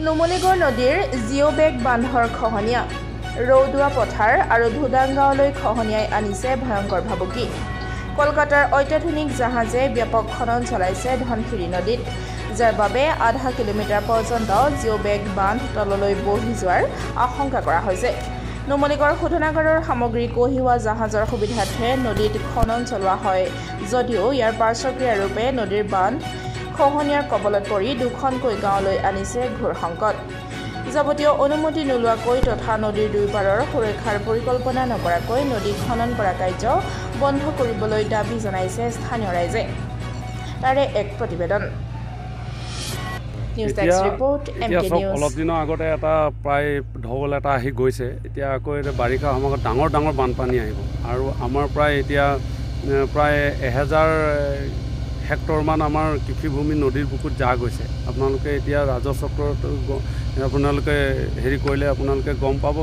নুমলীগড় নদীৰ জিঅ'বেগ বান্ধৰ খহনীয়া ৰৌদুৱা পথাৰ আৰু ধুদাংগাঁৱলৈ খহনীয়াই আনিছে ভয়ংকৰ ভাবুকি। কলকাতাৰ অত্যাধুনিক জাহাজে ব্যাপক খনন চলাইছে ধনশিৰি নদীত, যাৰ বাবে আধা কিলোমিটাৰ পৰ্যন্ত জিঅ'বেগ বান্ধ তললৈ বহি যোৱাৰ আশংকা কৰা হৈছে। নুমলীগড় শোধনাগাৰৰ সামগ্ৰী কঢ়িওৱা জাহাজৰ সুবিধাৰ্থে নদীত খনন চলোৱা হয় যদিও ইয়াৰ পাৰ্শ্বক্ৰিয়াৰূপে নদীৰ বান্ধ খহনীয়াৰ কবলত পৰি দুখনকৈ গাঁৱলৈ আনিছে ঘোৰ সংকট। যাৱতীয় অনুমতি নোলোৱাকৈ তথা নদীৰ দুয়োপাৰৰ সুৰক্ষাৰ পৰিকল্পনা নকৰাকৈ নদী খনন কৰা কাৰ্য বন্ধ কৰিবলৈ দাবী জনাইছে স্থানীয় ৰাইজে। তাৰে এক প্ৰতিবেদন। অলপ দিনৰ আগতে এটা প্ৰায় ঢৌল এটা আহি গৈছে। এতিয়া আকৌ বাৰিষা সময়ত ডাঙৰ ডাঙৰ বানপানী আহিব আৰু আমাৰ এতিয়া প্ৰায় 1000 হেক্টৰমান আমাৰ কৃষিভূমি নদীৰ বুকুত যা গৈছে। আপোনালোকে এতিয়া ৰাজচক্ৰত আপোনালোকে কৰিলে আপোনালোকে গম পাব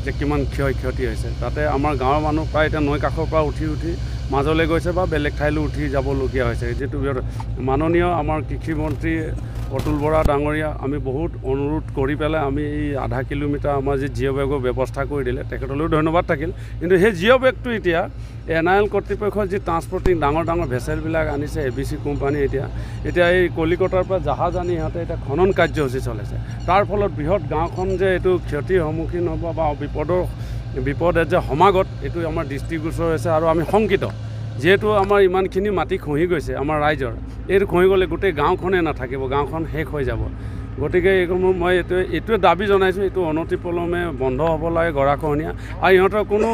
যে কিমান ক্ষয়ক্ষতি হৈছে। তাতে আমাৰ গাঁৱৰ মানুহ প্ৰায় এতিয়া নৈ কাষৰ পৰা উঠি মাজলৈ গৈছে বা বেলেগ ঠাইলৈ উঠি যাবলগীয়া হৈছে। যিটো মাননীয় আমাৰ কৃষিমন্ত্ৰী অতুল বৰা ডাঙৰীয়া আমি বহুত অনুৰোধ কৰি পেলাই আমি এই আধা কিলোমিটাৰ আমাৰ যি জিঅ'বেগৰ ব্যৱস্থা কৰি দিলে তেখেতলৈও ধন্যবাদ থাকিল। কিন্তু সেই জিঅ'বেগটো এতিয়া NIL কৰ্তৃপক্ষৰ যি ট্ৰান্সপৰ্টিং ডাঙৰ ডাঙৰ ভেচেলবিলাক আনিছে ABC কোম্পানী এতিয়া এই কলিকতাৰ পৰা জাহাজ আনি সিহঁতে এতিয়া খনন কাৰ্যসূচী চলাইছে। তাৰ ফলত বৃহৎ গাঁওখন যে এইটো ক্ষতিৰ সন্মুখীন হ'ব বা বিপদে যে সমাগত এইটো আমাৰ দৃষ্টিগোচৰ হৈছে আৰু আমি শংকিত। যিহেতু আমাৰ ইমানখিনি মাটি খহি গৈছে আমাৰ ৰাইজৰ, এইটো খহি গ'লে গোটেই গাঁওখনেই নাথাকিব, গাঁওখন শেষ হৈ যাব। গতিকে মই এইটোৱে দাবী জনাইছোঁ, এইটো অনতিপলমে বন্ধ হ'ব লাগে গৰাখহনীয়া। আৰু ইহঁতৰ কোনো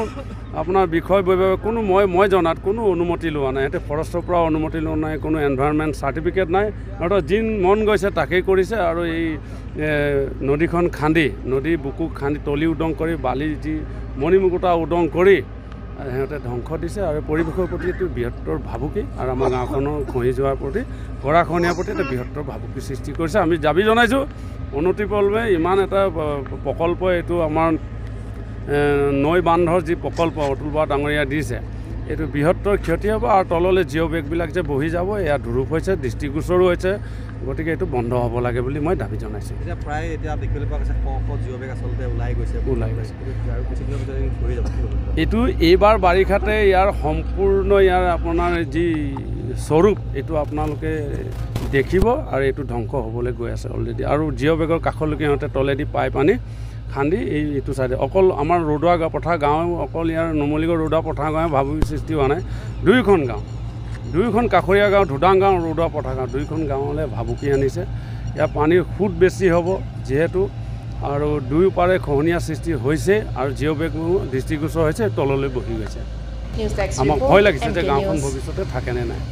আপোনাৰ বিষয় কোনো মই জনাত কোনো অনুমতি লোৱা নাই। সিহঁতে ফৰেষ্টৰ পৰা অনুমতি লোৱা নাই, কোনো এনভাইৰনমেণ্ট চাৰ্টিফিকেট নাই। সিহঁতৰ যি মন গৈছে তাকেই কৰিছে আৰু এই নদীখন খান্দি নদীৰ বুকু খান্দি তলি উদং কৰি বালি যি মণিমুকুতা উদং কৰি সিহঁতে ধ্বংস দিছে আৰু পৰিৱেশৰ প্ৰতি এইটো বৃহত্তৰ ভাবুকি আৰু আমাৰ গাঁওখনৰ খহি যোৱাৰ প্ৰতি গৰাখহনীয়াৰ প্ৰতি এটা বৃহত্তৰ ভাবুকি সৃষ্টি কৰিছে। আমি দাবী জনাইছোঁ অনতিপলমে ইমান এটা প্ৰকল্প এইটো আমাৰ নৈ বান্ধৰ যি প্ৰকল্প অতুল বৰা ডাঙৰীয়া দিছে, এইটো বৃহত্তৰ ক্ষতি হ'ব আৰু তললৈ জিঅ'বেগবিলাক যে বহি যাব এয়া ধুৰুপ হৈছে, দৃষ্টিগোচৰো হৈছে। গতিকে এইটো বন্ধ হ'ব লাগে বুলি মই দাবী জনাইছোঁ। প্ৰায় এতিয়া দেখিবলৈ পোৱা গৈছে জিঅ'বেগ আচলতে ওলাই গৈছে। এইটো এইবাৰ বাৰিষাতে ইয়াৰ সম্পূৰ্ণ আপোনাৰ যি স্বৰূপ এইটো আপোনালোকে দেখিব আৰু এইটো ধ্বংস হ'বলৈ গৈ আছে অলৰেডি। আৰু জিঅ'বেগৰ কাষলৈকে সিহঁতে তলেদি পাইপ আনি খান্দি এইটো চাইডে অকল আমাৰ ৰৌদুৱা পথাৰ গাঁও, অকল ইয়াৰ নুমলীগড় ৰৌদুৱা পথাৰ গাঁৱে ভাবুকি সৃষ্টি হোৱা নাই। দুয়োখন কাষৰীয়া গাঁও, ধুদাংগাঁও, ৰৌদুৱা পথাৰ গাঁও, দুয়োখন গাঁৱলৈ ভাবুকি আনিছে। ইয়াৰ পানীৰ সোঁত বেছি হ'ব যিহেতু আৰু দুয়োপাৰে খহনীয়া সৃষ্টি হৈছে আৰু জিঅ'বেগবোৰ দৃষ্টিগোচৰ হৈছে, তললৈ বহি গৈছে। আমাক ভয় লাগিছে যে গাঁওখন ভৱিষ্যতে থাকেনে নাই।